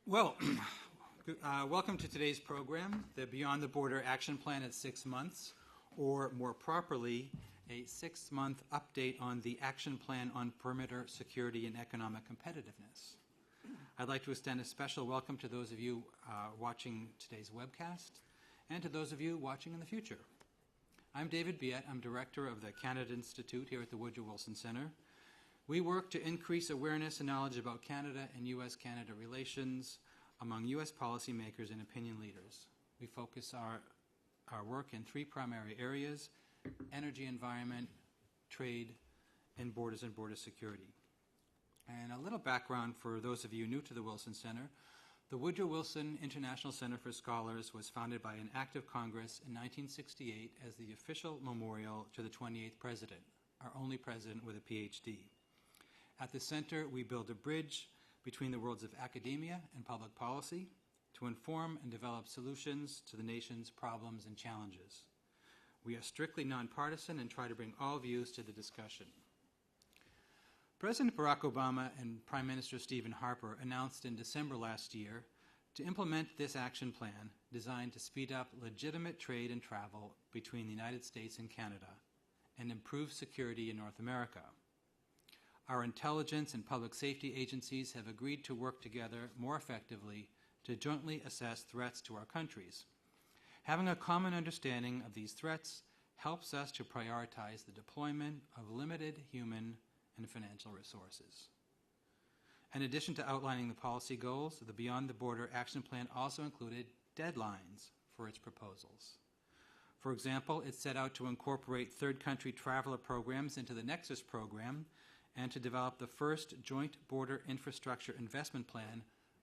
Well, welcome to today's program, the Beyond the Border Action Plan at 6 months, or more properly, a 6-month update on the Action Plan on Perimeter Security and Economic Competitiveness. I'd like to extend a special welcome to those of you watching today's webcast and to those of you watching in the future. I'm David Biet. I'm Director of the Canada Institute here at the Woodrow Wilson Center. We work to increase awareness and knowledge about Canada and U.S.-Canada relations among U.S. policymakers and opinion leaders. We focus our work in 3 primary areas: energy, environment, trade, and border security. And a little background for those of you new to the Wilson Center. The Woodrow Wilson International Center for Scholars was founded by an act of Congress in 1968 as the official memorial to the 28th president, our only president with a PhD. At the center, we build a bridge between the worlds of academia and public policy to inform and develop solutions to the nation's problems and challenges. We are strictly nonpartisan and try to bring all views to the discussion. President Barack Obama and Prime Minister Stephen Harper announced in December last year to implement this action plan designed to speed up legitimate trade and travel between the United States and Canada and improve security in North America. Our intelligence and public safety agencies have agreed to work together more effectively to jointly assess threats to our countries. Having a common understanding of these threats helps us to prioritize the deployment of limited human and financial resources. In addition to outlining the policy goals, the Beyond the Border Action Plan also included deadlines for its proposals. For example, it set out to incorporate third country traveler programs into the Nexus program and to develop the first joint border infrastructure investment plan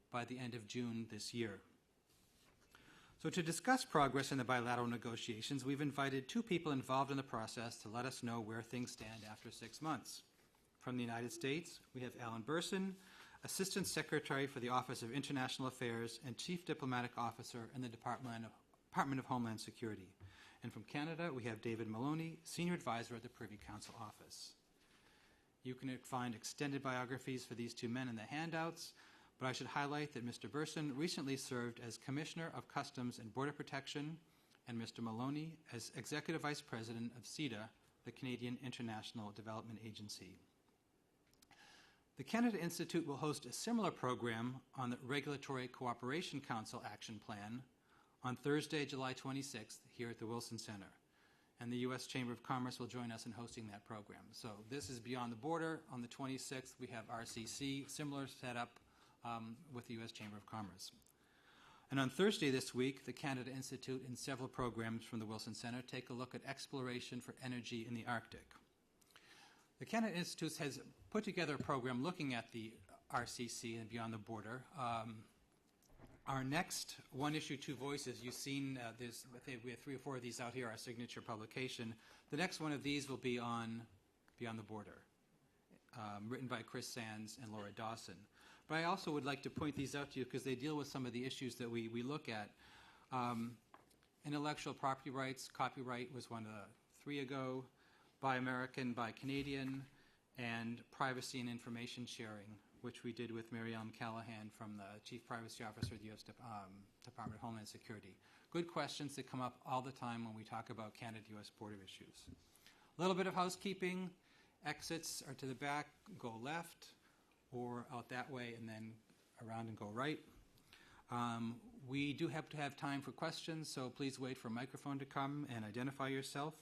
by the end of June this year. So to discuss progress in the bilateral negotiations, we've invited 2 people involved in the process to let us know where things stand after 6 months. From the United States, we have Alan Burson, Assistant Secretary for the Office of International Affairs and Chief Diplomatic Officer in the Department of Homeland Security. And from Canada, we have David Maloney, Senior Advisor at the Privy Council Office. You can find extended biographies for these 2 men in the handouts, but I should highlight that Mr. Burson recently served as Commissioner of Customs and Border Protection, and Mr. Maloney as Executive Vice President of CIDA, the Canadian International Development Agency. The Canada Institute will host a similar program on the Regulatory Cooperation Council Action Plan on Thursday, July 26th, here at the Wilson Center. And the U.S. Chamber of Commerce will join us in hosting that program. So this is Beyond the Border. On the 26th, we have RCC, similar setup with the U.S. Chamber of Commerce. And on Thursday this week, the Canada Institute and several programs from the Wilson Center take a look at exploration for energy in the Arctic. The Canada Institute has put together a program looking at the RCC and Beyond the Border. Our next One Issue, Two Voices, you've seen this, I think we have 3 or 4 of these out here, our signature publication. The next one of these will be on Beyond the Border, written by Chris Sands and Laura Dawson. But I also would like to point these out to you because they deal with some of the issues that we look at. Intellectual property rights, copyright was one of the 3 ago, Buy American, Buy Canadian, and privacy and information sharing, which we did with Mary Ellen Callahan from the Chief Privacy Officer of the U.S. Department of Homeland Security. Good questions that come up all the time when we talk about Canada-U.S. border issues. A little bit of housekeeping. Exits are to the back, go left, or out that way, and then around and go right. We do have to have time for questions, so please wait for a microphone to come and identify yourself.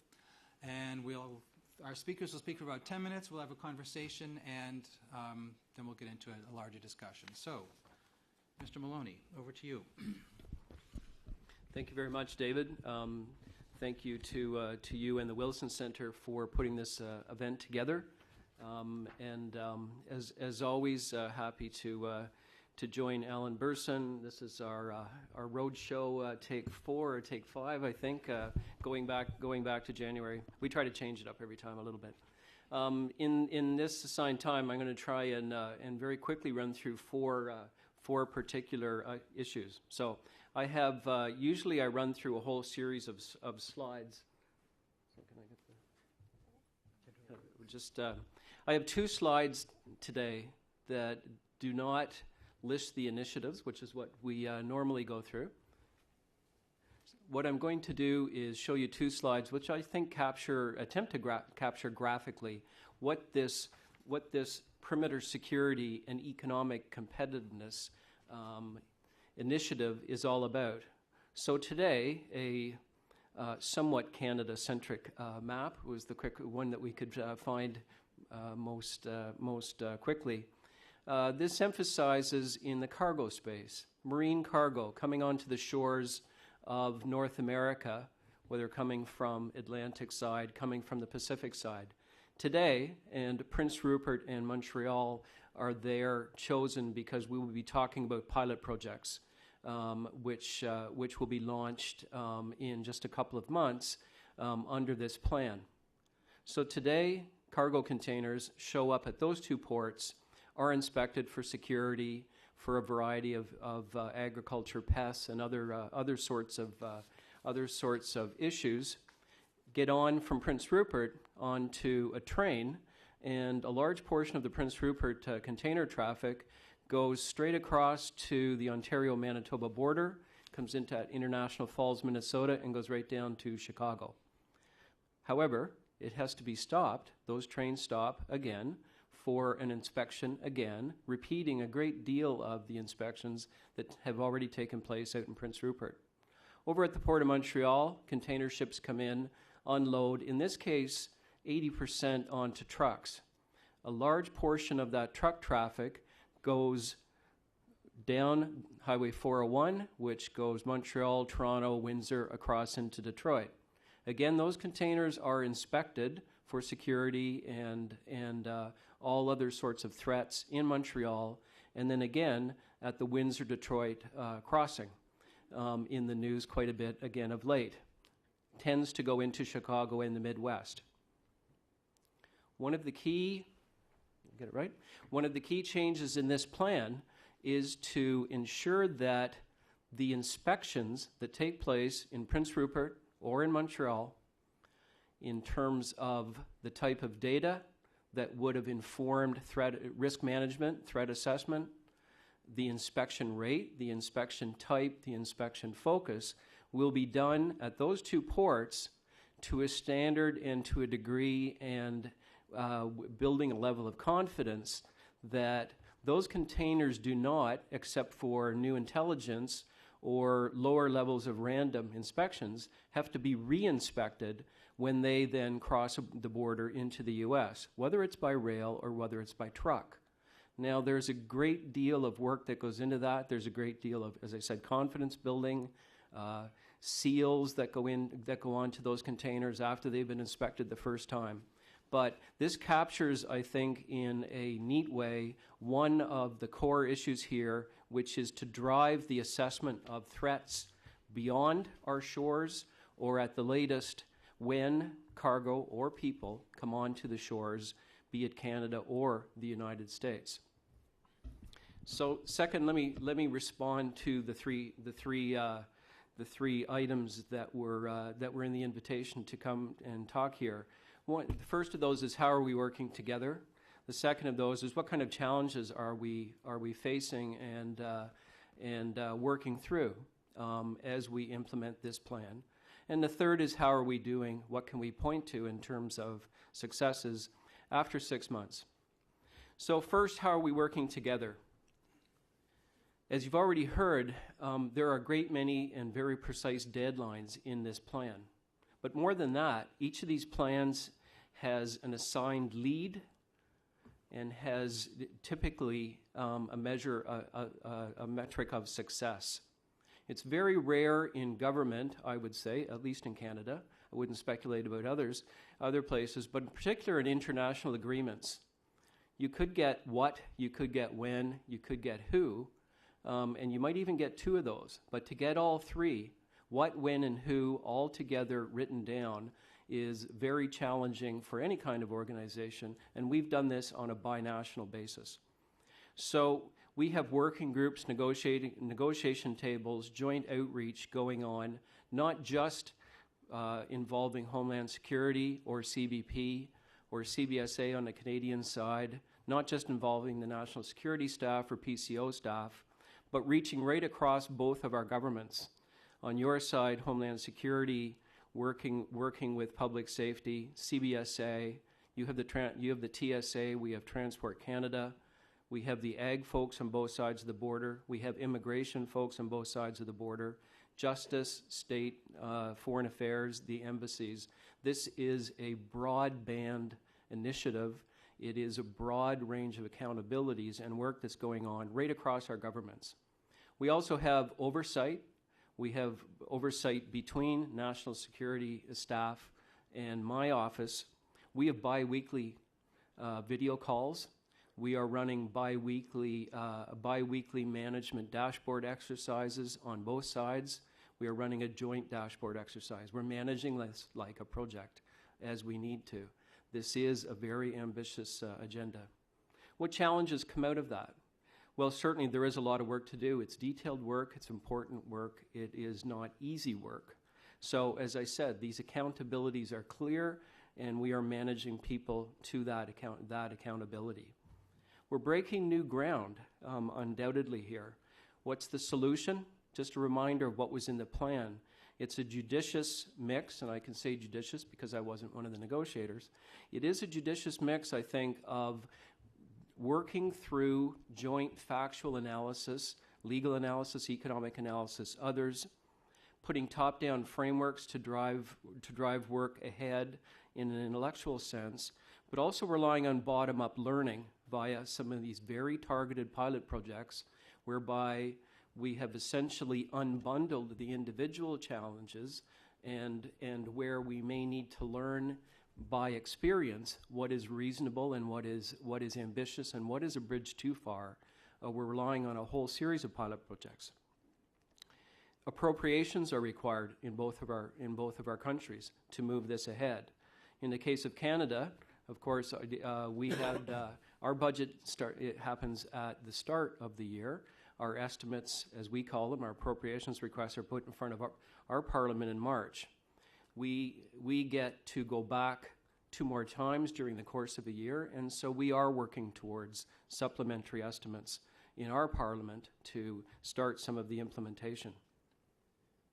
And our speakers will speak for about 10 minutes. We'll have a conversation, and then we'll get into a larger discussion. So, Mr. Maloney, over to you. Thank you very much, David. Thank you to you and the Wilson Center for putting this event together. As always, happy to join Alan Burson. This is our road show take 4 or take 5, I think, going back to January. We try to change it up every time a little bit. In this assigned time, I'm going to try and very quickly run through 4 particular issues. So I have usually I run through a whole series of slides. So can I get the I have 2 slides today that do not list the initiatives, which is what we normally go through. What I'm going to do is show you two slides, which I think attempt to capture graphically what this perimeter security and economic competitiveness initiative is all about. So today, a somewhat Canada-centric map was the quick one that we could find most quickly. This emphasizes in the cargo space, marine cargo coming onto the shores of North America, whether coming from Atlantic side, coming from the Pacific side. Today, and Prince Rupert and Montreal are there chosen because we will be talking about pilot projects, which will be launched in just a couple of months under this plan. So today, cargo containers show up at those two ports, are inspected for security, for a variety of agriculture pests and other sorts of issues, get on from Prince Rupert onto a train, and a large portion of the Prince Rupert container traffic goes straight across to the Ontario-Manitoba border, comes into International Falls, Minnesota, and goes right down to Chicago. However, it has to be stopped. Those trains stop again for an inspection again, repeating a great deal of the inspections that have already taken place out in Prince Rupert. Over at the Port of Montreal, container ships come in, unload, in this case, 80% onto trucks. A large portion of that truck traffic goes down Highway 401, which goes Montreal, Toronto, Windsor, across into Detroit. Again, those containers are inspected for security and all other sorts of threats in Montreal, and then again at the Windsor-Detroit crossing, in the news quite a bit again of late. Tends to go into Chicago and the Midwest. One of the key changes in this plan is to ensure that the inspections that take place in Prince Rupert or in Montreal, in terms of the type of data that would have informed risk management, threat assessment, the inspection rate, the inspection type, the inspection focus, will be done at those two ports to a standard and to a degree, and building a level of confidence that those containers do not, except for new intelligence or lower levels of random inspections, have to be re-inspected when they then cross the border into the U.S., whether it's by rail or whether it's by truck. Now, there's a great deal of work that goes into that. There's a great deal of, as I said, confidence building, seals that go onto those containers after they've been inspected the first time. But this captures, I think, in a neat way, one of the core issues here, which is to drive the assessment of threats beyond our shores, or at the latest, when cargo or people come onto the shores, be it Canada or the United States. So, second, let me respond to the three items that were in the invitation to come and talk here. The first of those is, how are we working together? The second of those is, what kind of challenges are we facing and working through as we implement this plan? And the third is, how are we doing? What can we point to in terms of successes after 6 months? So first, how are we working together? As you've already heard, there are a great many and very precise deadlines in this plan. But more than that, each of these plans has an assigned lead and has typically a metric of success. It's very rare in government, I would say, at least in Canada. I wouldn't speculate about other places, but in particular in international agreements. You could get what, you could get when, you could get who, and you might even get two of those. But to get all three, what, when, and who, all together written down, is very challenging for any kind of organization, and we've done this on a binational basis. So we have working groups, negotiation tables, joint outreach going on, not just involving Homeland Security or CBP or CBSA on the Canadian side, not just involving the national security staff or PCO staff, but reaching right across both of our governments. On your side, Homeland Security, working with public safety, CBSA, you have the TSA, we have Transport Canada, we have the ag folks on both sides of the border, we have immigration folks on both sides of the border, justice, state, foreign affairs, the embassies. This is a broadband initiative. It is a broad range of accountabilities and work that's going on right across our governments. We also have oversight. We have oversight between national security staff and my office. We have bi-weekly video calls. We are running bi-weekly management dashboard exercises on both sides. We are running a joint dashboard exercise. We're managing this like a project as we need to. This is a very ambitious agenda. What challenges come out of that? Well, certainly there is a lot of work to do. It's detailed work. It's important work. It is not easy work. So, as I said, these accountabilities are clear, and we are managing people to that accountability. We're breaking new ground, undoubtedly here. What's the solution? Just a reminder of what was in the plan. It's a judicious mix, and I can say judicious because I wasn't one of the negotiators. It is a judicious mix, I think, of working through joint factual analysis, legal analysis, economic analysis, others, putting top-down frameworks to drive work ahead in an intellectual sense, but also relying on bottom-up learning via some of these very targeted pilot projects whereby we have essentially unbundled the individual challenges and where we may need to learn by experience what is reasonable and what is ambitious and what is a bridge too far. We're relying on a whole series of pilot projects. Appropriations are required in both of our countries to move this ahead. In the case of Canada, of course, we had our budget happens at the start of the year. Our estimates, as we call them, our appropriations requests are put in front of our Parliament in March. We get to go back 2 more times during the course of a year, and so we are working towards supplementary estimates in our Parliament to start some of the implementation.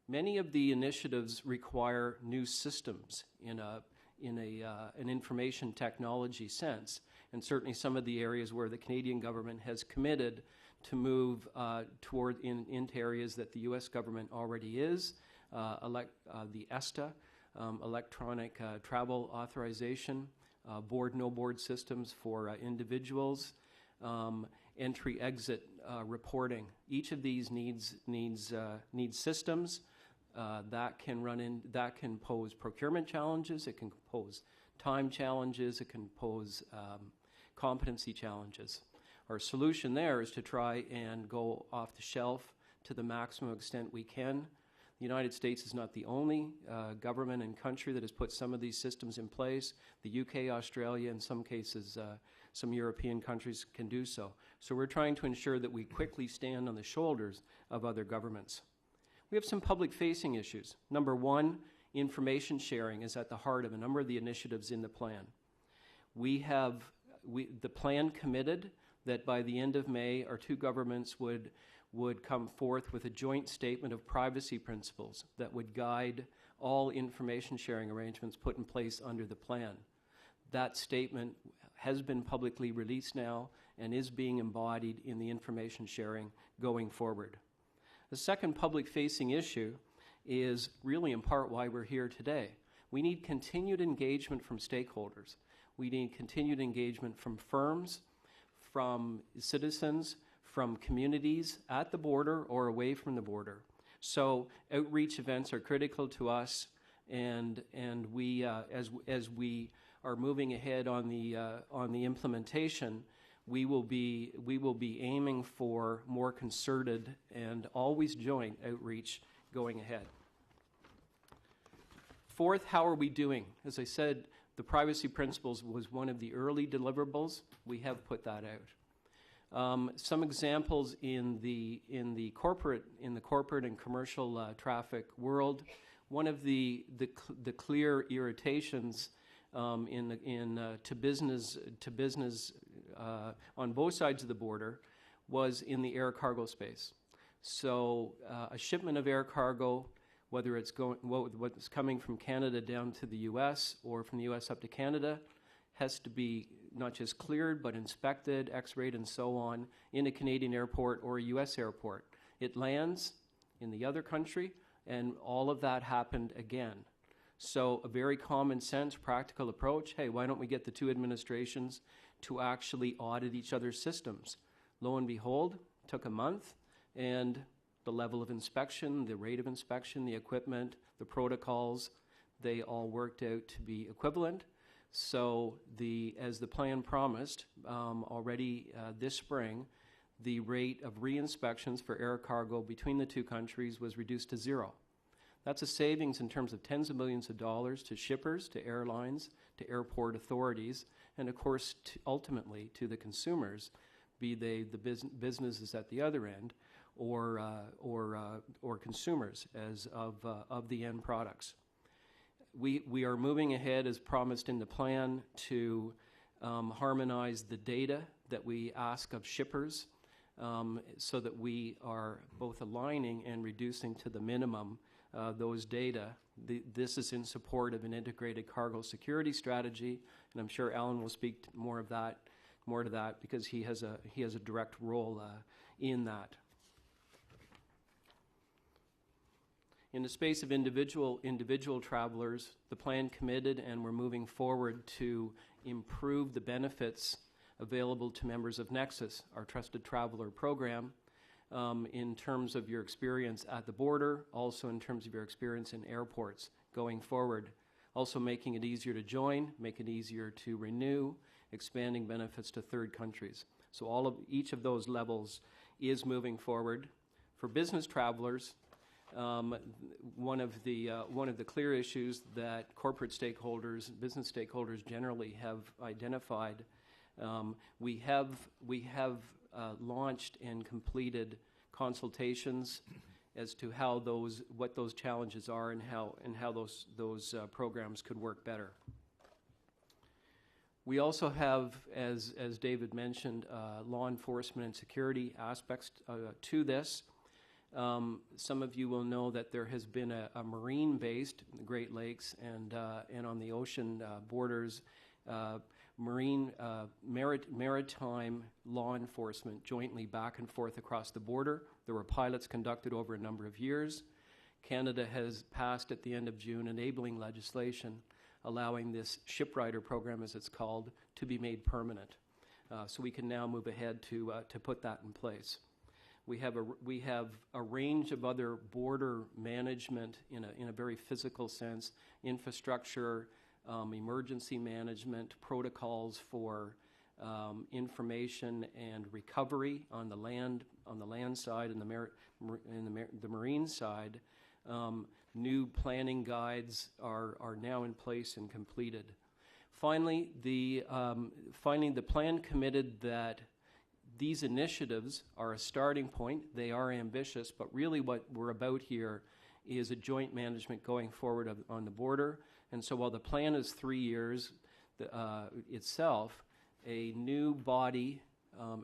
Many of the initiatives require new systems in an information technology sense, and certainly some of the areas where the Canadian government has committed to move into areas that the U.S. government already is, the ESTA, electronic travel authorization, board-no-board systems for individuals, entry-exit reporting. Each of these needs systems that can pose procurement challenges. It can pose time challenges. It can pose competency challenges. Our solution there is to try and go off the shelf to the maximum extent we can. The United States is not the only government and country that has put some of these systems in place. The UK, Australia, in some cases, some European countries can do so. So we're trying to ensure that we quickly stand on the shoulders of other governments. We have some public-facing issues. Number one, information sharing is at the heart of a number of the initiatives in the plan. The plan committed that by the end of May, our 2 governments would come forth with a joint statement of privacy principles that would guide all information sharing arrangements put in place under the plan. That statement has been publicly released now and is being embodied in the information sharing going forward. The second public-facing issue is really in part why we're here today. We need continued engagement from stakeholders. We need continued engagement from firms, from citizens, from communities at the border or away from the border. So outreach events are critical to us, and we, as we are moving ahead on the implementation, we will be aiming for more concerted and always joint outreach going ahead. Fourth, how are we doing? As I said, the privacy principles was one of the early deliverables. We have put that out. Some examples in the corporate and commercial traffic world. One of the clear irritations to business on both sides of the border was in the air cargo space. So a shipment of air cargo, whether it's what's coming from Canada down to the U.S. or from the U.S. up to Canada, has to be not just cleared but inspected, X-rayed, and so on in a Canadian airport or a U.S. airport. It lands in the other country, and all of that happened again. So a very common sense, practical approach, hey, why don't we get the two administrations to actually audit each other's systems? Lo and behold, took a month, and the level of inspection, the rate of inspection, the equipment, the protocols, they all worked out to be equivalent. So as the plan promised, already this spring, the rate of re-inspections for air cargo between the two countries was reduced to 0. That's a savings in terms of tens of millions of dollars to shippers, to airlines, to airport authorities, and of course, ultimately to the consumers, be they the businesses at the other end or consumers as of the end products. We are moving ahead as promised in the plan to harmonize the data that we ask of shippers so that we are both aligning and reducing to the minimum those data. This is in support of an integrated cargo security strategy, and I'm sure Alan will speak more to that because he has a direct role in that. In the space of individual travelers, the plan committed, and we're moving forward to improve the benefits available to members of Nexus, our Trusted Traveler program, in terms of your experience at the border, also in terms of your experience in airports going forward, also making it easier to join, make it easier to renew, expanding benefits to third countries. So each of those levels is moving forward. For business travelers, one of the clear issues that corporate stakeholders, business stakeholders generally have identified, we have launched and completed consultations as to what those challenges are and how those programs could work better. We also have, as David mentioned, law enforcement and security aspects to this. Some of you will know that there has been a marine-based in the Great Lakes and on the ocean borders, maritime law enforcement jointly back and forth across the border. There were pilots conducted over a number of years. Canada has passed at the end of June enabling legislation allowing this shipwriter program, as it's called, to be made permanent. So we can now move ahead to put that in place. We have a range of other border management in a very physical sense, infrastructure, emergency management, protocols for information and recovery on the land side and the marine side. New planning guides are now in place and completed. Finally, the plan committed that these initiatives are a starting point. They are ambitious, but really what we're about here is a joint management going forward on the border. And so while the plan is 3 years itself, a new body,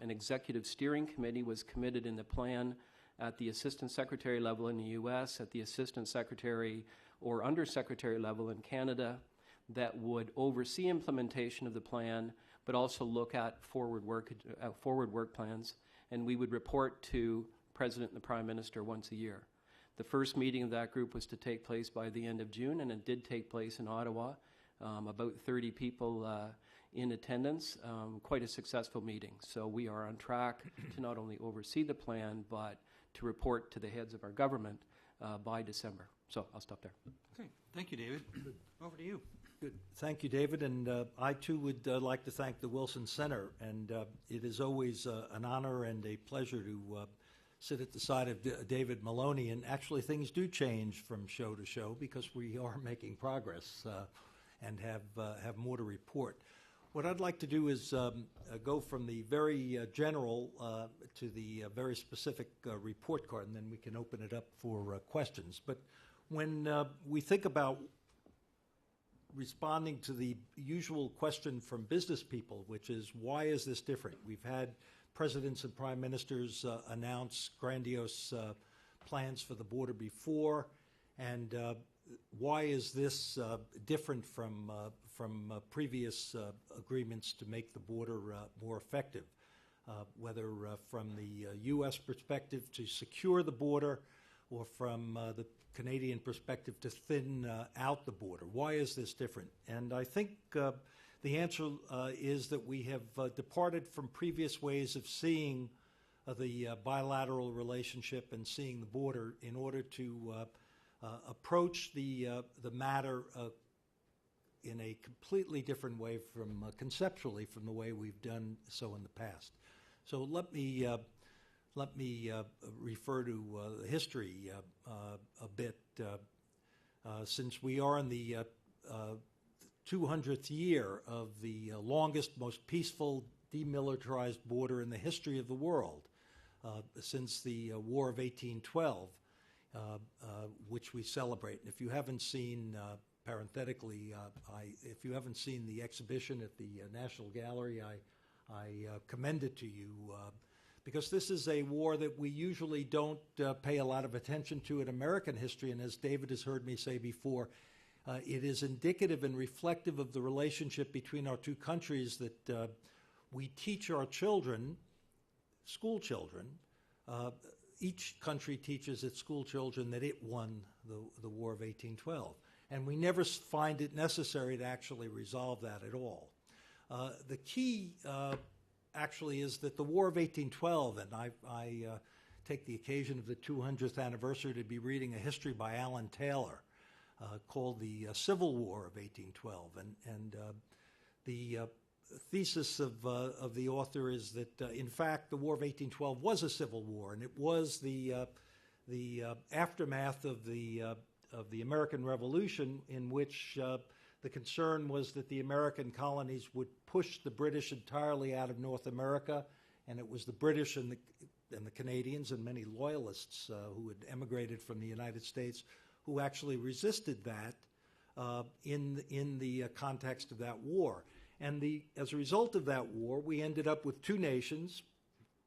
an executive steering committee was committed in the plan at the assistant secretary level in the U.S., at the assistant secretary or undersecretary level in Canada, that would oversee implementation of the plan, but also look at forward work plans, and we would report to the President and the Prime Minister once a year. The first meeting of that group was to take place by the end of June, and it did take place in Ottawa. About 30 people in attendance, quite a successful meeting. So we are on track to not only oversee the plan, but to report to the heads of our government by December. So I'll stop there. Okay, thank you, David. Over to you. Good. Thank you, David. And I, too, would like to thank the Wilson Center. And it is always an honor and a pleasure to sit at the side of David Maloney. And actually, things do change from show to show because we are making progress and have more to report. What I'd like to do is go from the very general to the very specific report card, and then we can open it up for questions. But when we think about responding to the usual question from business people, which is, why is this different? We've had presidents and prime ministers announce grandiose plans for the border before, and why is this different from previous agreements to make the border more effective? Whether from the U.S. perspective to secure the border, or from the Canadian perspective to thin out the border. Why is this different? And I think the answer is that we have departed from previous ways of seeing the bilateral relationship and seeing the border in order to approach the matter in a completely different way from conceptually from the way we've done so in the past. So let me refer to the history a bit. Since we are in the 200th year of the longest, most peaceful, demilitarized border in the history of the world, since the War of 1812, which we celebrate. And if you haven't seen, parenthetically, if you haven't seen the exhibition at the National Gallery, I commend it to you, because this is a war that we usually don't pay a lot of attention to in American history, and as David has heard me say before, it is indicative and reflective of the relationship between our two countries that we teach our children, school children, each country teaches its school children that it won the War of 1812, and we never find it necessary to actually resolve that at all. The key actually is that the War of 1812, and I take the occasion of the 200th anniversary to be reading a history by Alan Taylor called The Civil War of 1812. And the thesis of the author is that, in fact, the War of 1812 was a civil war, and it was the aftermath of the American Revolution, in which the concern was that the American colonies would push the British entirely out of North America, and it was the British and the Canadians and many loyalists who had emigrated from the United States who actually resisted that in the context of that war. And as a result of that war, we ended up with two nations,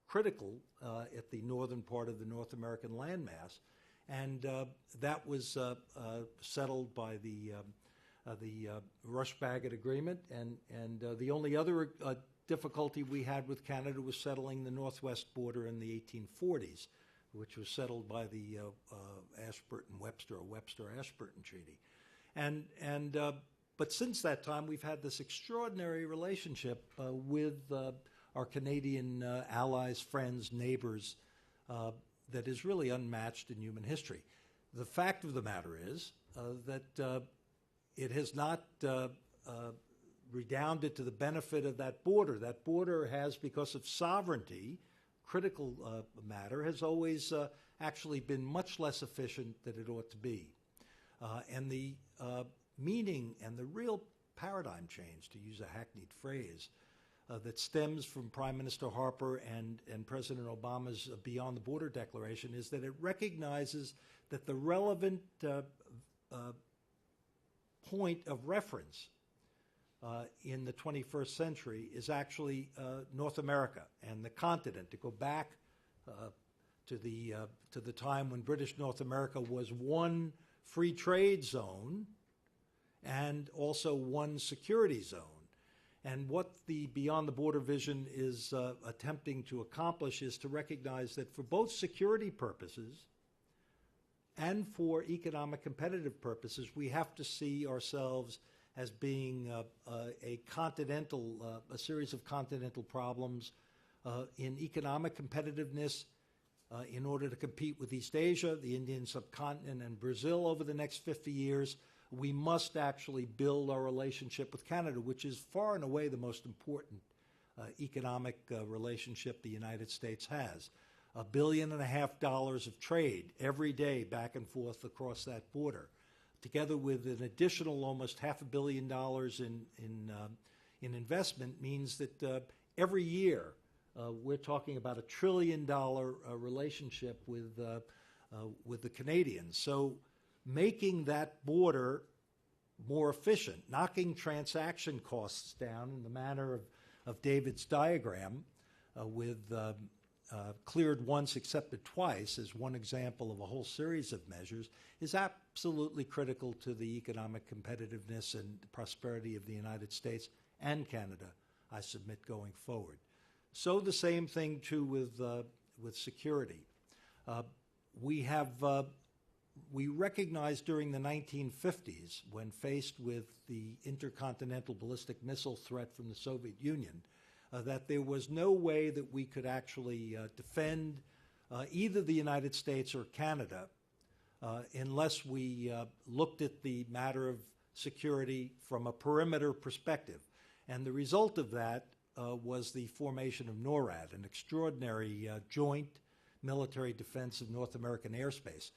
critical at the northern part of the North American landmass, and that was settled by the Rush-Bagot Agreement, and the only other difficulty we had with Canada was settling the Northwest border in the 1840s, which was settled by the Ashburton-Webster or Webster-Ashburton Treaty. But since that time, we've had this extraordinary relationship with our Canadian allies, friends, neighbors, that is really unmatched in human history. The fact of the matter is that it has not redounded to the benefit of that border. That border has, because of sovereignty, critical matter, has always actually been much less efficient than it ought to be. And the meaning and the real paradigm change, to use a hackneyed phrase, that stems from Prime Minister Harper and President Obama's Beyond the Border Declaration is that it recognizes that the relevant point of reference in the 21st century is actually North America and the continent. To go back to the time when British North America was one free trade zone and also one security zone. And what the Beyond the Border vision is attempting to accomplish is to recognize that for both security purposes and for economic competitive purposes, we have to see ourselves as being a series of continental problems in economic competitiveness in order to compete with East Asia, the Indian subcontinent, and Brazil over the next 50 years. We must actually build our relationship with Canada, which is far and away the most important economic relationship the United States has. $1.5 billion of trade every day back and forth across that border, together with an additional almost $500 million in investment, means that every year we're talking about $1 trillion relationship with the Canadians. So making that border more efficient, knocking transaction costs down in the manner of David's diagram, with cleared once, accepted twice, as one example of a whole series of measures, is absolutely critical to the economic competitiveness and prosperity of the United States and Canada, I submit, going forward. So the same thing, too, with security. We recognized during the 1950s, when faced with the intercontinental ballistic missile threat from the Soviet Union, that there was no way that we could actually defend either the United States or Canada unless we looked at the matter of security from a perimeter perspective. And the result of that was the formation of NORAD, an extraordinary joint military defense of North American airspace.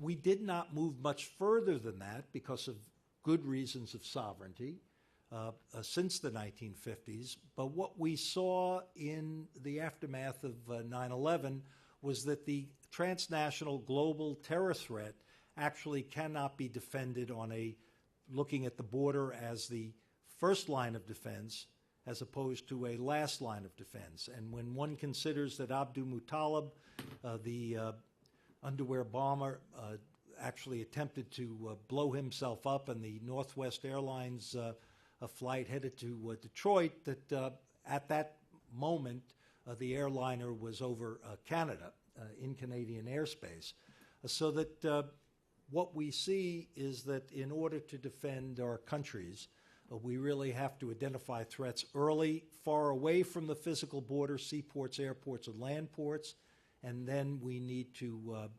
We did not move much further than that because of good reasons of sovereignty since the 1950s. But what we saw in the aftermath of 9/11 was that the transnational global terror threat actually cannot be defended on looking at the border as the first line of defense as opposed to a last line of defense. And when one considers that Abdul Muttalib, the underwear bomber, actually attempted to blow himself up in the Northwest Airlines flight headed to Detroit, that at that moment the airliner was over Canada, in Canadian airspace. So that what we see is that in order to defend our countries, we really have to identify threats early, far away from the physical border, seaports, airports, and land ports, and then we need to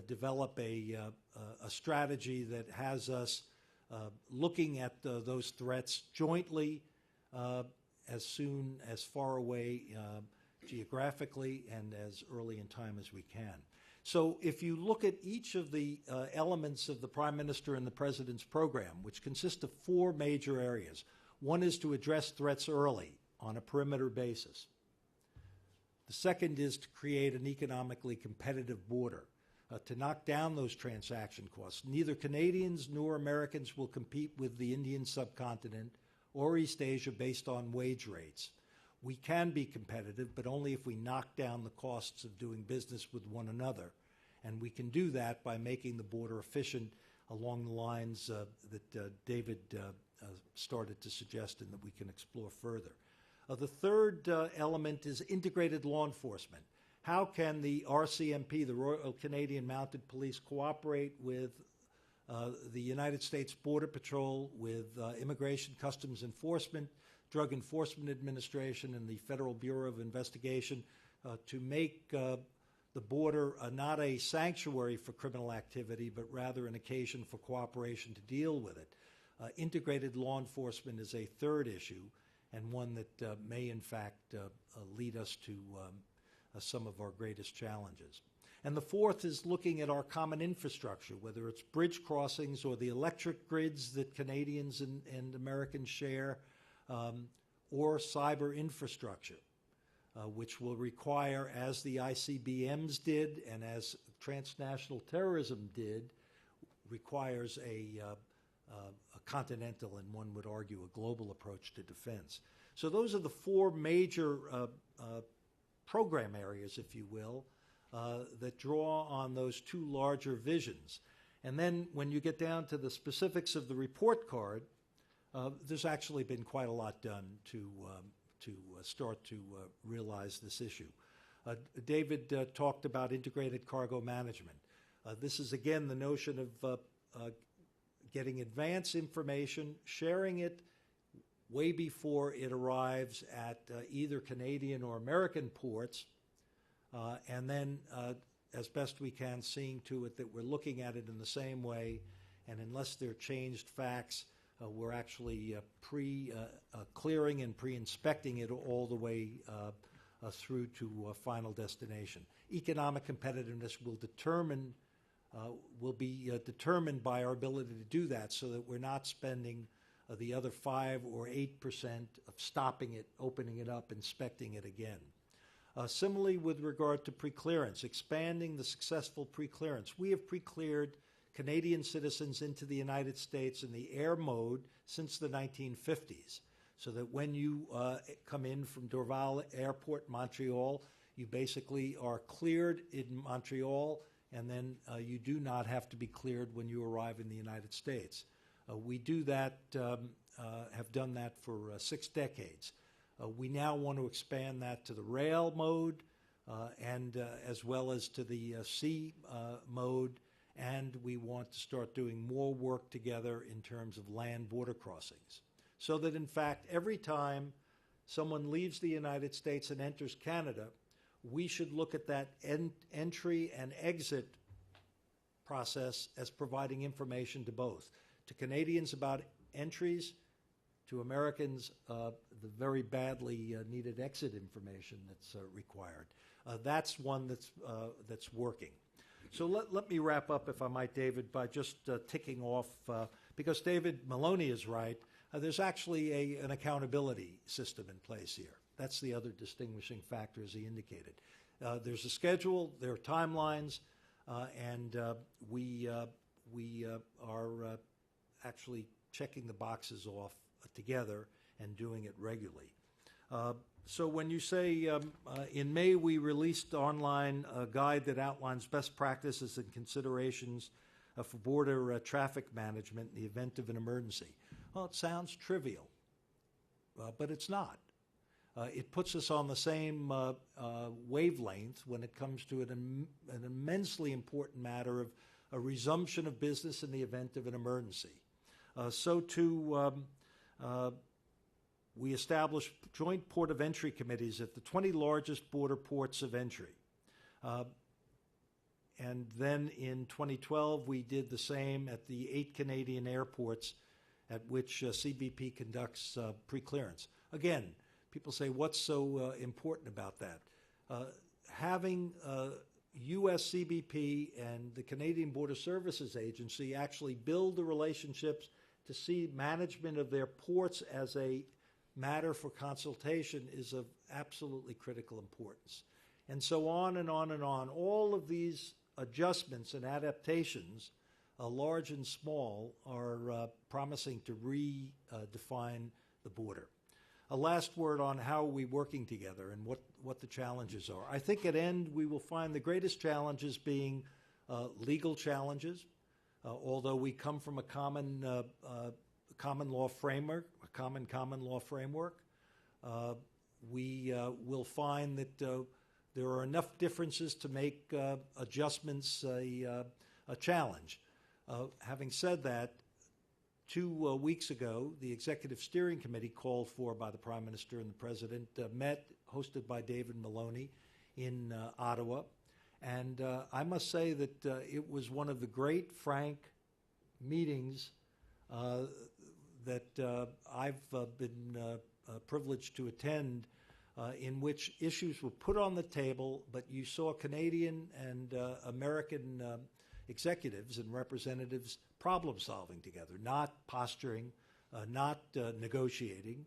develop a strategy that has us looking at those threats jointly as soon, as far away geographically, and as early in time as we can. So if you look at each of the elements of the Prime Minister and the President's program, which consist of four major areas, one is to address threats early on a perimeter basis. The second is to create an economically competitive border, to knock down those transaction costs. Neither Canadians nor Americans will compete with the Indian subcontinent or East Asia based on wage rates. We can be competitive, but only if we knock down the costs of doing business with one another. And we can do that by making the border efficient along the lines that David started to suggest and that we can explore further. The third element is integrated law enforcement. How can the RCMP, the Royal Canadian Mounted Police, cooperate with the United States Border Patrol, with Immigration Customs Enforcement, Drug Enforcement Administration, and the Federal Bureau of Investigation to make the border not a sanctuary for criminal activity, but rather an occasion for cooperation to deal with it? Integrated law enforcement is a third issue, and one that may in fact lead us to some of our greatest challenges. And the fourth is looking at our common infrastructure, whether it's bridge crossings or the electric grids that Canadians and Americans share, or cyber infrastructure, which will require, as the ICBMs did and as transnational terrorism did, requires a continental and, one would argue, a global approach to defense. So those are the four major program areas, if you will, that draw on those two larger visions. And then when you get down to the specifics of the report card, there's actually been quite a lot done to start to realize this issue. David talked about integrated cargo management. This is, again, the notion of getting advance information, sharing it way before it arrives at either Canadian or American ports, and then, as best we can, seeing to it that we're looking at it in the same way, and unless there are changed facts, we're actually clearing and pre-inspecting it all the way through to final destination. Economic competitiveness will be determined by our ability to do that, so that we're not spending the other 5 or 8% of stopping it, opening it up, inspecting it again. Similarly, with regard to pre-clearance, expanding the successful pre-clearance. We have pre-cleared Canadian citizens into the United States in the air mode since the 1950s, so that when you come in from Dorval Airport, Montreal, you basically are cleared in Montreal, and then you do not have to be cleared when you arrive in the United States. We do that, have done that for 6 decades. We now want to expand that to the rail mode and as well as to the sea mode, and we want to start doing more work together in terms of land border crossings. So that, in fact, every time someone leaves the United States and enters Canada, we should look at that entry and exit process as providing information to both. To Canadians about entries, to Americans, the very badly needed exit information that's required. That's one that's working. So let me wrap up, if I might, David, by just ticking off, because David Maloney is right, there's actually an accountability system in place here. That's the other distinguishing factor, as he indicated. There's a schedule, there are timelines, and we are actually checking the boxes off together and doing it regularly. So when you say in May we released online a guide that outlines best practices and considerations for border traffic management in the event of an emergency. Well, it sounds trivial, but it's not. It puts us on the same wavelength when it comes to an immensely important matter of a resumption of business in the event of an emergency. So too, we established joint port of entry committees at the 20 largest border ports of entry. And then in 2012, we did the same at the 8 Canadian airports at which CBP conducts pre-clearance. Again, people say, what's so important about that? Having U.S. CBP and the Canadian Border Services Agency actually build the relationships to see management of their ports as a matter for consultation is of absolutely critical importance. And so on and on and on. All of these adjustments and adaptations, large and small, are promising to redefine the border. A last word on how are we working together and what the challenges are. I think at end we will find the greatest challenges being legal challenges, although we come from a common law framework, we will find that there are enough differences to make adjustments a challenge. Having said that, 2 weeks ago, the Executive Steering Committee called for by the Prime Minister and the President met, hosted by David Maloney in Ottawa. And I must say that it was one of the great, frank meetings that I've been privileged to attend, in which issues were put on the table, but you saw Canadian and American executives and representatives problem solving together, not posturing, not negotiating,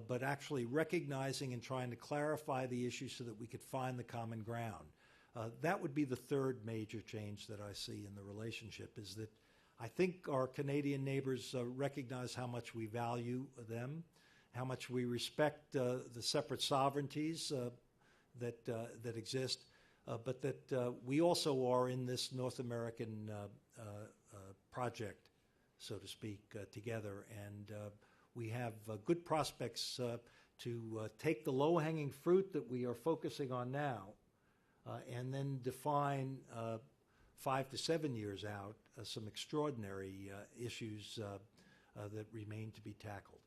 but actually recognizing and trying to clarify the issue so that we could find the common ground. That would be the third major change that I see in the relationship, is that I think our Canadian neighbors recognize how much we value them, how much we respect the separate sovereignties that exist, but that we also are in this North American project, so to speak, together. And we have good prospects to take the low-hanging fruit that we are focusing on now and then define 5 to 7 years out some extraordinary issues that remain to be tackled.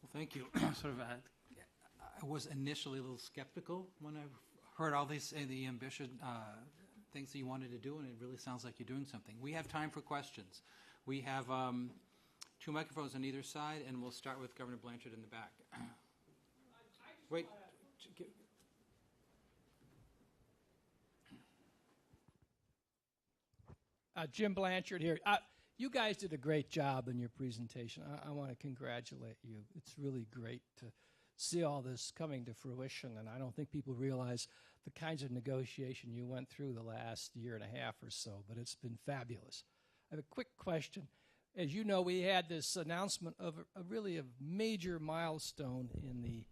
Well, thank you. I was initially a little skeptical when I heard all these the ambitious things that you wanted to do, and it really sounds like you're doing something. We have time for questions. We have 2 microphones on either side, and we'll start with Governor Blanchard in the back. Wait. Jim Blanchard here. You guys did a great job in your presentation. I want to congratulate you. It's really great to see all this coming to fruition, and I don't think people realize the kinds of negotiation you went through the last year and a half or so, but it's been fabulous. I have a quick question. As you know, we had this announcement of a major milestone in the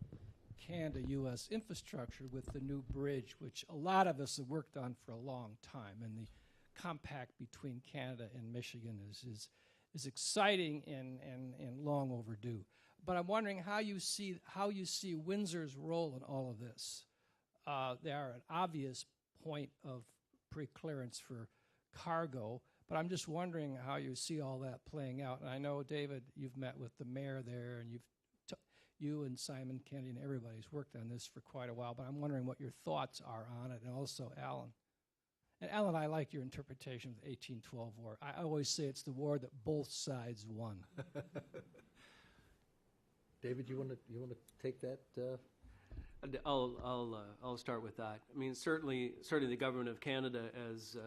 Canada-U.S. infrastructure with the new bridge, which a lot of us have worked on for a long time, and the compact between Canada and Michigan is exciting and long overdue. But I'm wondering how you see Windsor's role in all of this. They are an obvious point of pre-clearance for cargo, but I'm just wondering how you see all that playing out. And I know, David, you've met with the mayor there, and you and Simon Kennedy and everybody's worked on this for quite a while, but I'm wondering what your thoughts are on it, and also Alan. And Alan, I like your interpretation of the 1812 war. I always say it's the war that both sides won. David, you want to take that? I'll start with that. I mean, certainly the government of Canada, as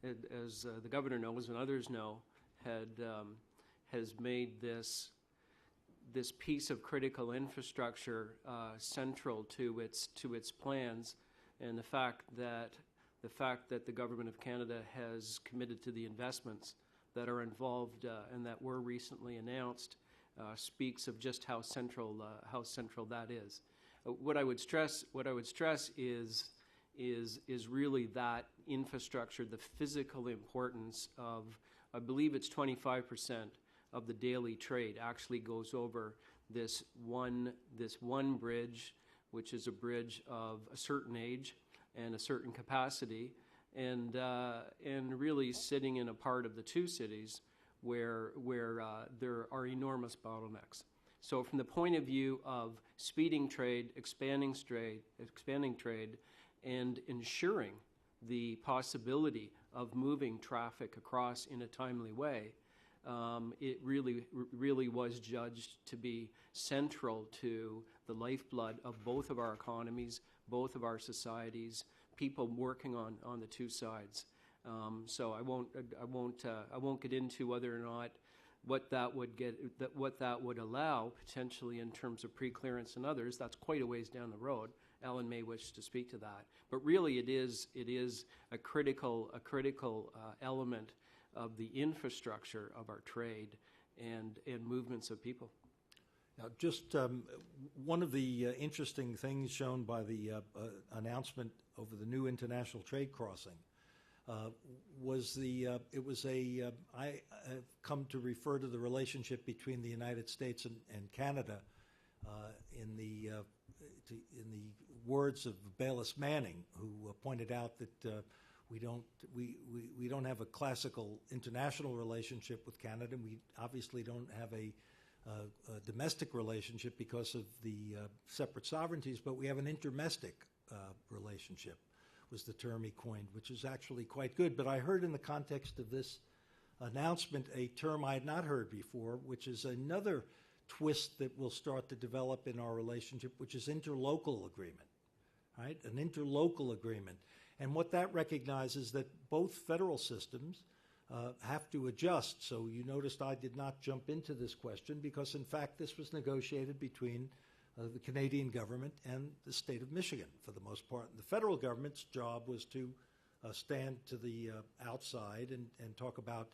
the governor knows and others know, has made this piece of critical infrastructure central to its plans, and the fact that the government of Canada has committed to the investments that are involved and that were recently announced speaks of just how central that is. What I would stress is really that infrastructure, the physical importance of, I believe it's 25% of the daily trade actually goes over this one bridge, which is a bridge of a certain age and a certain capacity, and really sitting in a part of the two cities where there are enormous bottlenecks. So from the point of view of speeding trade, expanding trade, and ensuring the possibility of moving traffic across in a timely way, it really was judged to be central to the lifeblood of both of our economies, both of our societies, people working on the two sides. So I won't get into whether or not what that would allow potentially in terms of pre-clearance and others. That's quite a ways down the road. Alan may wish to speak to that, but really it is a critical element of the infrastructure of our trade and movements of people. Now, just one of the interesting things shown by the announcement over the new international trade crossing was I have come to refer to the relationship between the United States and Canada in the words of Bayless Manning, who pointed out that we don't have a classical international relationship with Canada, and we obviously don't have a domestic relationship because of the separate sovereignties, but we have an intermestic relationship, was the term he coined, which is actually quite good. But I heard in the context of this announcement a term I had not heard before, which is another twist that will start to develop in our relationship, which is interlocal agreement, right? An interlocal agreement. And what that recognizes that both federal systems have to adjust. So you noticed I did not jump into this question because, in fact, this was negotiated between the Canadian government and the state of Michigan for the most part. And the federal government's job was to stand to the outside and talk about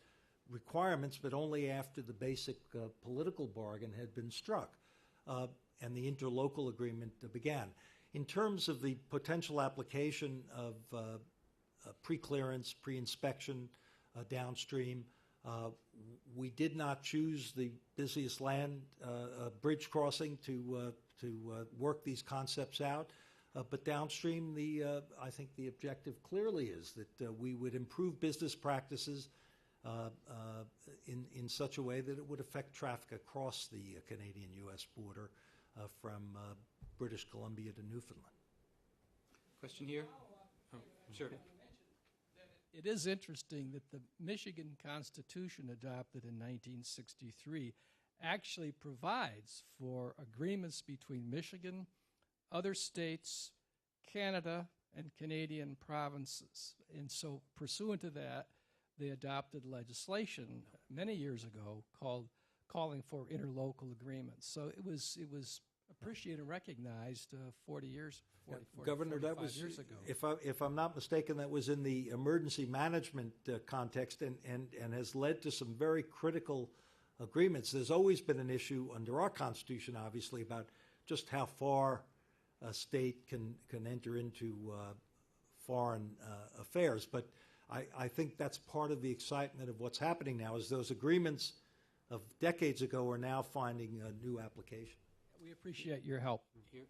requirements, but only after the basic political bargain had been struck and the interlocal agreement began. In terms of the potential application of pre-clearance, pre-inspection downstream, we did not choose the busiest land bridge crossing to work these concepts out. But downstream, I think the objective clearly is that we would improve business practices in such a way that it would affect traffic across the Canadian-U.S. border from British Columbia to Newfoundland. Question here? Oh, sure. It is interesting that the Michigan Constitution adopted in 1963 actually provides for agreements between Michigan, other states, Canada, and Canadian provinces. And so pursuant to that, they adopted legislation many years ago calling for interlocal agreements. So it was appreciated and recognized 40 years, 40, 40 Governor, that 45 was, years ago. if I'm not mistaken, that was in the emergency management context and has led to some very critical agreements. There's always been an issue under our Constitution, obviously, about just how far a state can enter into foreign affairs. But I think that's part of the excitement of what's happening now, is those agreements of decades ago are now finding a new application. We appreciate your help. Here.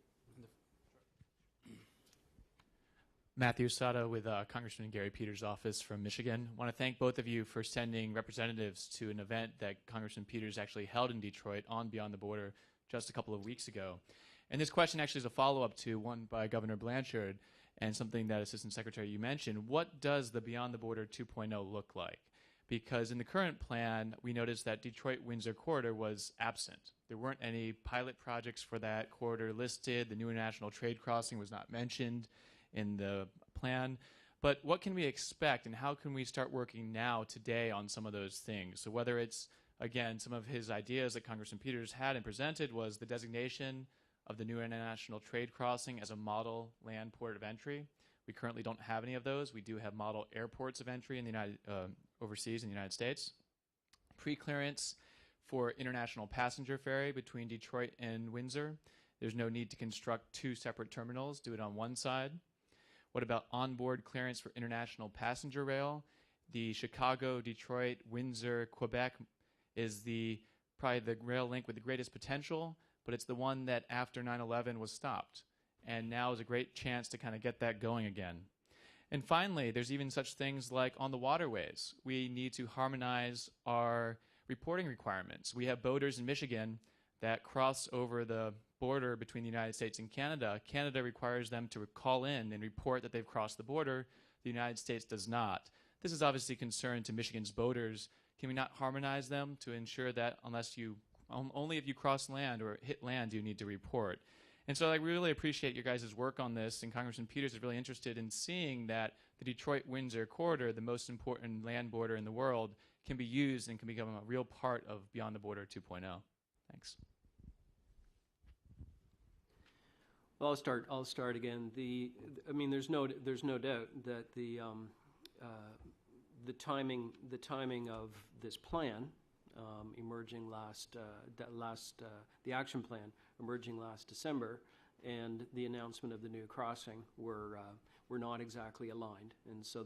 Matthew Sada with Congressman Gary Peters' office from Michigan. I want to thank both of you for sending representatives to an event that Congressman Peters actually held in Detroit on Beyond the Border just a couple of weeks ago. And this question actually is a follow-up to one by Governor Blanchard and something that Assistant Secretary you mentioned. What does the Beyond the Border 2.0 look like? Because in the current plan, we noticed that Detroit-Windsor corridor was absent. There weren't any pilot projects for that corridor listed. The new international trade crossing was not mentioned in the plan. But what can we expect, and how can we start working now, today, on some of those things? So whether it's, again, some of his ideas that Congressman Peters had and presented was the designation of the new international trade crossing as a model land port of entry. We currently don't have any of those. We do have model airports of entry in the overseas in the United States. Pre-clearance for international passenger ferry between Detroit and Windsor. There's no need to construct two separate terminals. Do it on one side. What about onboard clearance for international passenger rail? The Chicago, Detroit, Windsor, Quebec is probably the rail link with the greatest potential, but it's the one that after 9/11 was stopped. And now is a great chance to kind of get that going again. And finally, there's even such things like on the waterways. We need to harmonize our reporting requirements. We have boaters in Michigan that cross over the border between the United States and Canada. Canada requires them to call in and report that they've crossed the border. The United States does not. This is obviously a concern to Michigan's boaters. Can we not harmonize them to ensure that only if you cross land or hit land do you need to report? And so I really appreciate your guys' work on this, and Congressman Peters is really interested in seeing that the Detroit-Windsor corridor, the most important land border in the world, can be used and can become a real part of Beyond the Border 2.0. Thanks. Well, I'll start again. There's no doubt that the timing of this plan emerging the action plan emerging last December, and the announcement of the new crossing were not exactly aligned, and so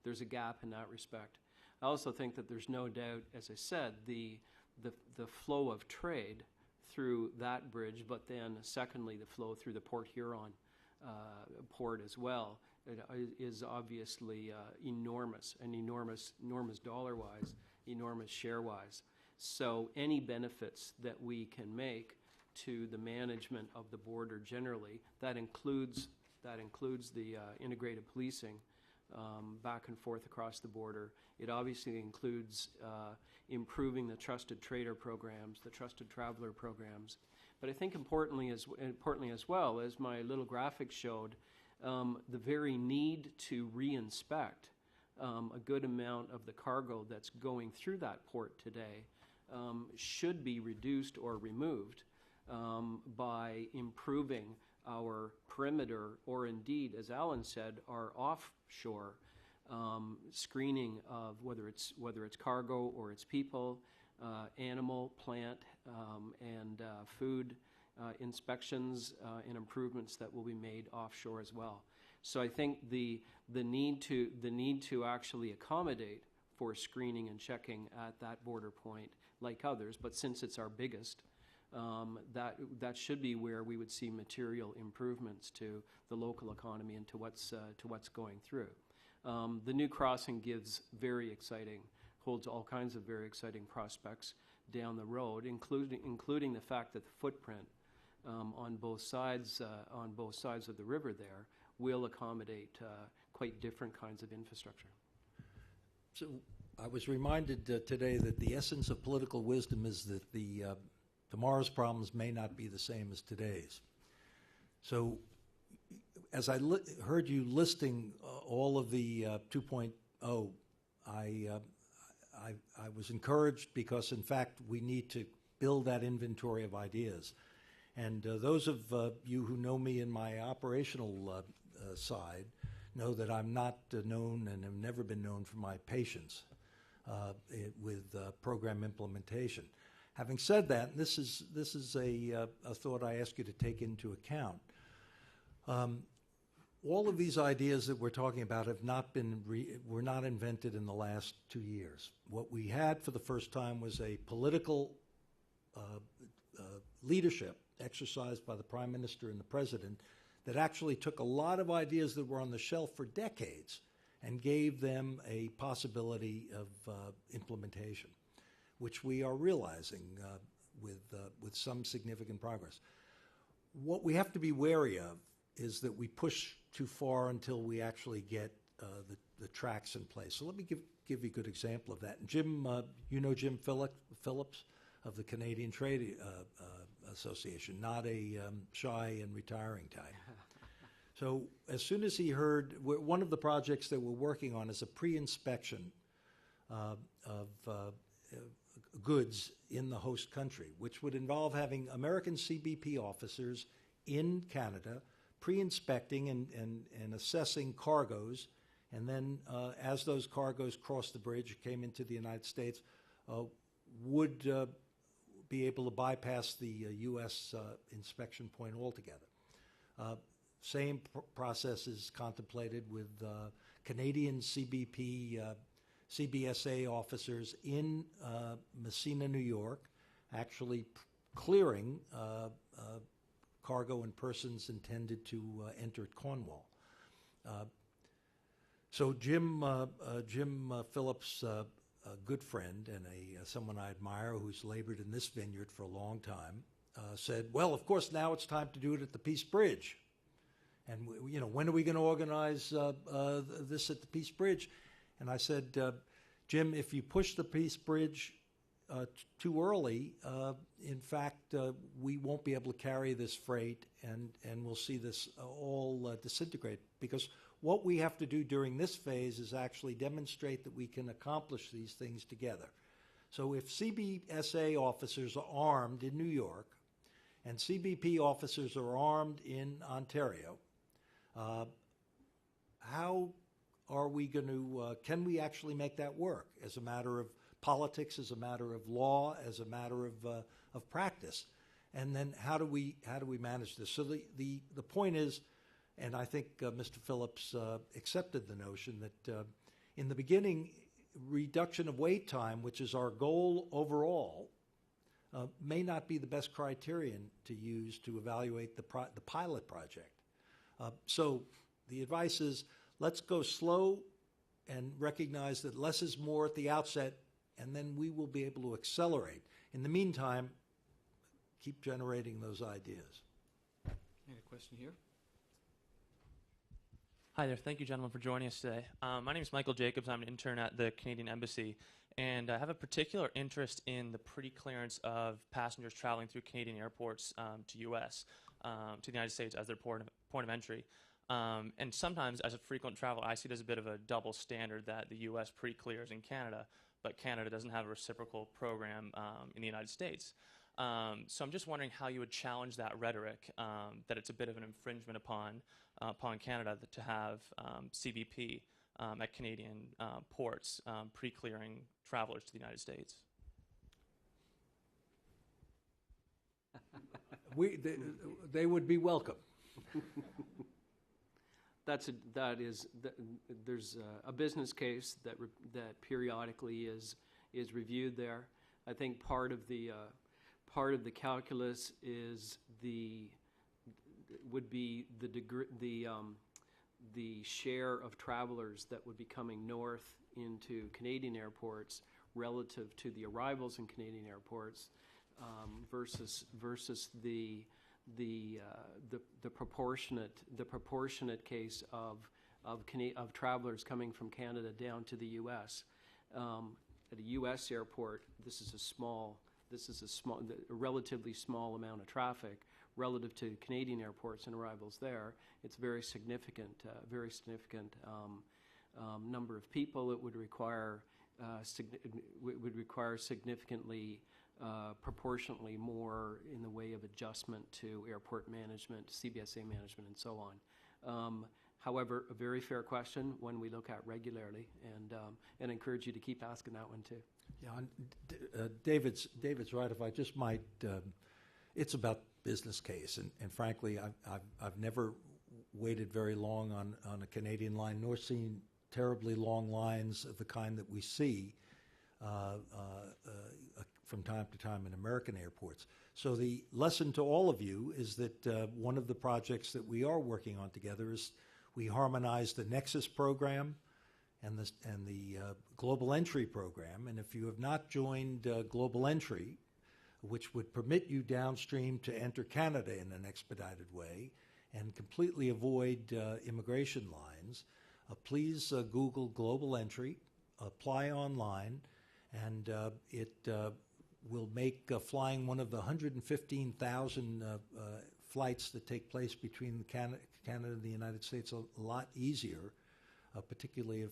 there's a gap in that respect. I also think that there's no doubt, as I said, the flow of trade through that bridge, but then secondly the flow through the Port Huron port as well is obviously enormous dollar-wise, enormous share-wise. So any benefits that we can make to the management of the border generally, that includes the integrated policing back and forth across the border. It obviously includes improving the trusted trader programs, the trusted traveler programs. But I think importantly as well, as my little graphic showed, the very need to re-inspect a good amount of the cargo that's going through that port today should be reduced or removed by improving our perimeter, or indeed, as Alan said, our offshore screening of whether it's cargo or it's people, animal, plant, and food inspections and improvements that will be made offshore as well. So I think the need to actually accommodate for screening and checking at that border point, like others, but since it's our biggest, that should be where we would see material improvements to the local economy and to what's going through. The new crossing holds all kinds of very exciting prospects down the road, including the fact that the footprint on both sides of the river there will accommodate quite different kinds of infrastructure. So I was reminded today that the essence of political wisdom is that tomorrow's problems may not be the same as today's. So as I heard you listing all of the 2.0, I was encouraged because, in fact, we need to build that inventory of ideas. And those of you who know me in my operational side know that I'm not known and have never been known for my patience with program implementation. Having said that, this is a thought I ask you to take into account. All of these ideas that we're talking about have not been were not invented in the last 2 years. What we had for the first time was a political leadership exercised by the Prime Minister and the President that actually took a lot of ideas that were on the shelf for decades and gave them a possibility of implementation, which we are realizing with some significant progress. What we have to be wary of is that we push too far until we actually get the tracks in place. So let me give you a good example of that. Jim, you know Jim Phillips of the Canadian Trade Association, not a shy and retiring type. So as soon as he heard, one of the projects that we're working on is a pre-inspection of goods in the host country, which would involve having American CBP officers in Canada pre-inspecting and assessing cargoes, and then as those cargoes crossed the bridge, came into the United States, would be able to bypass the U.S. inspection point altogether. Same process is contemplated with Canadian CBP, CBSA officers in Messina, New York, actually clearing cargo and persons intended to enter Cornwall. So Jim Phillips, a good friend and someone I admire who's labored in this vineyard for a long time, said, well, of course, now it's time to do it at the Peace Bridge. And, when are we going to organize this at the Peace Bridge? And I said, Jim, if you push the Peace Bridge too early, in fact, we won't be able to carry this freight, and we'll see this all disintegrate. Because what we have to do during this phase is actually demonstrate that we can accomplish these things together. So if CBSA officers are armed in New York and CBP officers are armed in Ontario, how are we going to, can we actually make that work as a matter of politics, as a matter of law, as a matter of practice? And then how do we manage this? So the point is, and I think Mr. Phillips accepted the notion that in the beginning, reduction of wait time, which is our goal overall, may not be the best criterion to use to evaluate the pilot project. So the advice is, let's go slow and recognize that less is more at the outset, and then we will be able to accelerate. In the meantime, keep generating those ideas. Any question here? Hi there. Thank you, gentlemen, for joining us today. My name is Michael Jacobs. I'm an intern at the Canadian Embassy, and I have a particular interest in the pre-clearance of passengers traveling through Canadian airports to U.S., to the United States as their point of entry. And sometimes, as a frequent traveler, I see it as a bit of a double standard that the U.S. pre-clears in Canada, but Canada doesn't have a reciprocal program in the United States. So I'm just wondering how you would challenge that rhetoric, that it's a bit of an infringement upon Canada to have CBP at Canadian ports pre-clearing travelers to the United States. They would be welcome. There's a business case that periodically is reviewed there. I think part of the calculus would be the share of travelers that would be coming north into Canadian airports relative to the arrivals in Canadian airports versus the proportionate case of travelers coming from Canada down to the U.S. At a U.S. airport, this is a relatively small amount of traffic relative to Canadian airports and arrivals there. It's very significant number of people. It would require significantly proportionately more in the way of adjustment to airport management, CBSA management, and so on. However, a very fair question, one we look at regularly, and encourage you to keep asking that one too. Yeah, David's right. If I just might, it's about business case, and frankly, I've never waited very long on a Canadian line, nor seen terribly long lines of the kind that we see from time to time in American airports. So the lesson to all of you is that one of the projects that we are working on together is we harmonize the Nexus program and the Global Entry program. And if you have not joined Global Entry, which would permit you downstream to enter Canada in an expedited way and completely avoid immigration lines, please Google Global Entry, apply online, and it will make flying one of the 115,000 flights that take place between Canada and the United States a lot easier, particularly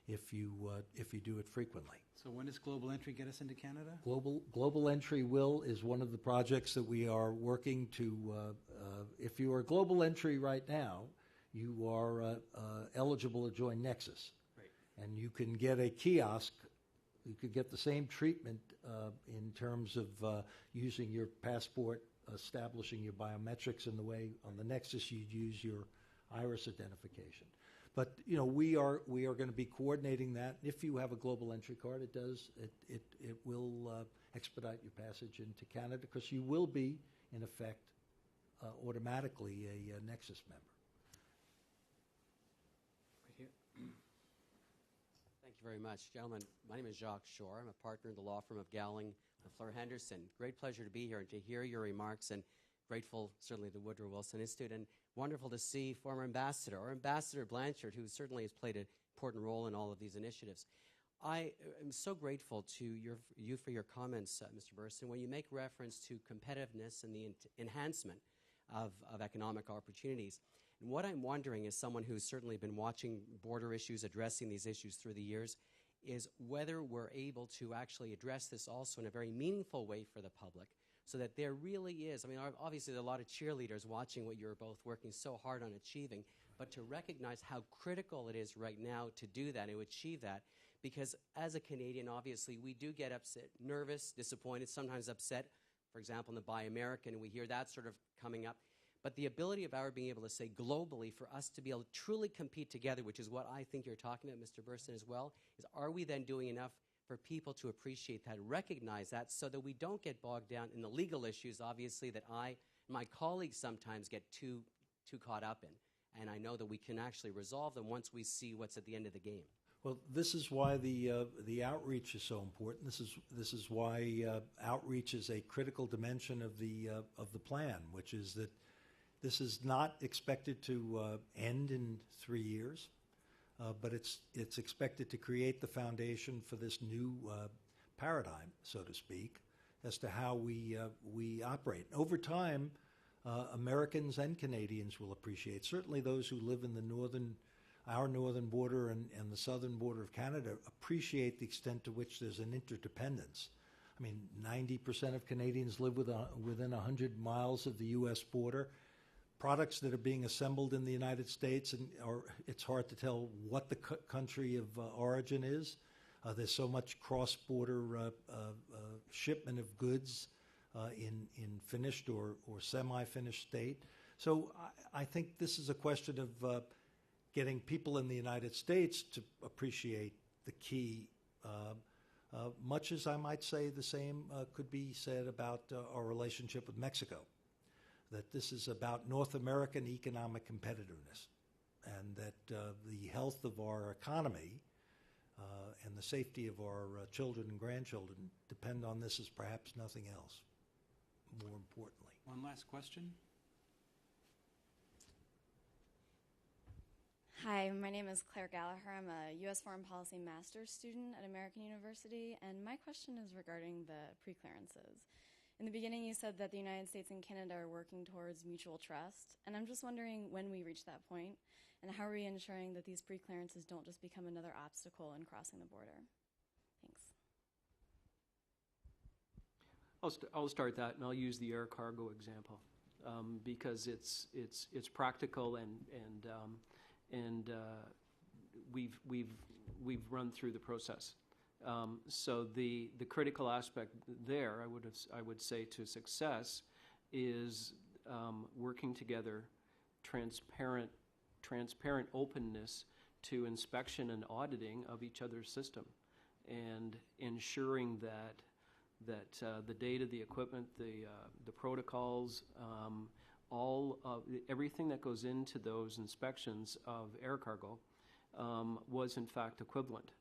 if you do it frequently. So when does Global Entry get us into Canada? Global Entry is one of the projects that we are working to. If you are Global Entry right now, you are eligible to join Nexus. Right. And you can get a kiosk. You could get the same treatment in terms of using your passport, establishing your biometrics in the way on the Nexus you'd use your iris identification. But we are going to be coordinating that. If you have a Global Entry card, it will expedite your passage into Canada, because you will be in effect automatically a Nexus member. Right here. Thank you very much, gentlemen. My name is Jacques Shore. I'm a partner in the law firm of Gowling LaFleur Henderson. Great pleasure to be here and to hear your remarks, and grateful certainly to Woodrow Wilson Institute, and wonderful to see former Ambassador, or Ambassador Blanchard, who certainly has played an important role in all of these initiatives. I am so grateful to you for your comments, Mr. Burson, when you make reference to competitiveness and the enhancement of economic opportunities. And what I'm wondering, as someone who's certainly been watching border issues, addressing these issues through the years, is whether we're able to actually address this also in a very meaningful way for the public, so that there really is, obviously there are a lot of cheerleaders watching what you're both working so hard on achieving, but to recognize how critical it is right now to do that, to achieve that, because as a Canadian, obviously, we do get upset, nervous, disappointed, sometimes upset, for example, in the Buy American, and we hear that sort of coming up. But the ability of our being able to say globally, for us to be able to truly compete together, which is what I think you're talking about, Mr. Burson, as well, is are we then doing enough for people to appreciate that, recognize that, so that we don't get bogged down in the legal issues, obviously, that I and my colleagues sometimes get too caught up in. And I know that we can actually resolve them once we see what's at the end of the game. Well, this is why the outreach is so important. This is why outreach is a critical dimension of the plan, which is that this is not expected to end in 3 years. But it's expected to create the foundation for this new paradigm, so to speak, as to how we operate. Over time, Americans and Canadians will appreciate, certainly those who live in our northern border and the southern border of Canada, appreciate the extent to which there's an interdependence. 90% of Canadians live within 100 miles of the U.S. border. Products that are being assembled in the United States, or it's hard to tell what the country of origin is. There's so much cross-border shipment of goods in finished or semi-finished state. So I think this is a question of getting people in the United States to appreciate the key, much as I might say the same could be said about our relationship with Mexico. That this is about North American economic competitiveness, and that the health of our economy and the safety of our children and grandchildren depend on this as perhaps nothing else, more importantly. One last question. Hi, my name is Claire Gallagher. I'm a U.S. Foreign Policy Master's student at American University, and my question is regarding the pre-clearances. In the beginning, you said that the United States and Canada are working towards mutual trust, and I'm just wondering when we reach that point, and how are we ensuring that these pre-clearances don't just become another obstacle in crossing the border? Thanks. I'll start that, and I'll use the air cargo example because it's practical and we've run through the process. So the critical aspect there, I would say, to success is working together, transparent openness to inspection and auditing of each other's system, and ensuring that the data, the equipment, the protocols, everything that goes into those inspections of air cargo was in fact equivalent.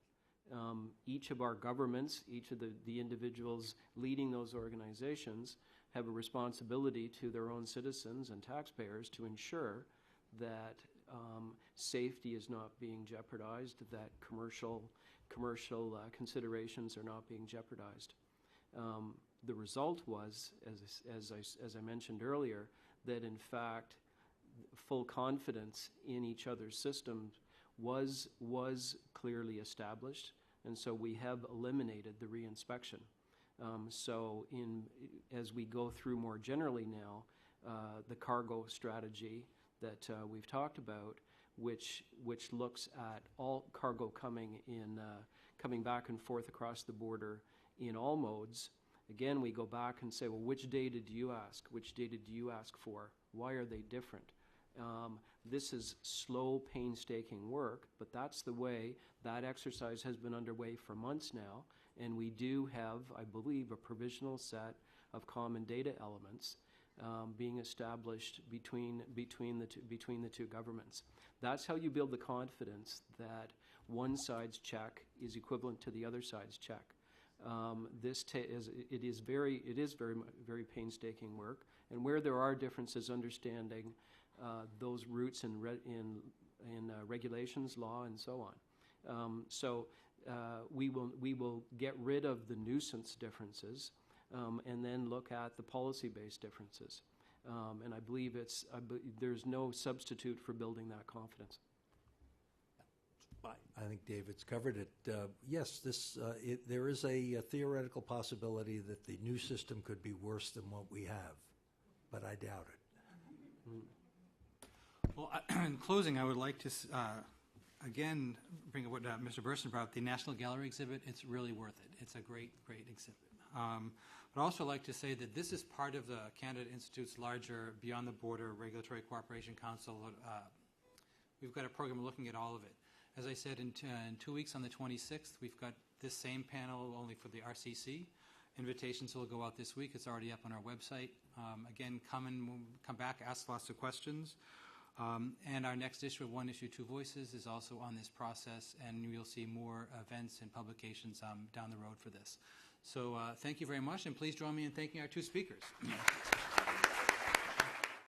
Each of our governments, each of the individuals leading those organizations have a responsibility to their own citizens and taxpayers to ensure that safety is not being jeopardized, that commercial considerations are not being jeopardized. The result was, as I mentioned earlier, that in fact full confidence in each other's systems was clearly established, and so we have eliminated the reinspection. So as we go through more generally now, the cargo strategy that we've talked about, which looks at all cargo coming back and forth across the border in all modes. Again, we go back and say, well, which data do you ask? Which data do you ask for? Why are they different? This is slow, painstaking work, but that's the way that exercise has been underway for months now, and we do have, I believe, a provisional set of common data elements being established between the two governments. That's how you build the confidence that one side's check is equivalent to the other side's check. It is very painstaking work, and where there are differences, understanding those roots in regulations, law, and so on. We will get rid of the nuisance differences and then look at the policy-based differences. And I believe there's no substitute for building that confidence. I think David's covered it. Yes, there is a theoretical possibility that the new system could be worse than what we have, but I doubt it. Well, in closing, I would like to, again, bring up what Mr. Burson brought up, the National Gallery exhibit. It's really worth it. It's a great exhibit. But I'd also like to say that this is part of the Canada Institute's larger Beyond the Border Regulatory Cooperation Council. We've got a program looking at all of it. As I said, in 2 weeks on the 26th, we've got this same panel only for the RCC. Invitations will go out this week. It's already up on our website. Again, come back, ask lots of questions. And our next issue of One Issue, Two Voices is also on this process, and you'll see more events and publications down the road for this. So thank you very much, and please join me in thanking our two speakers.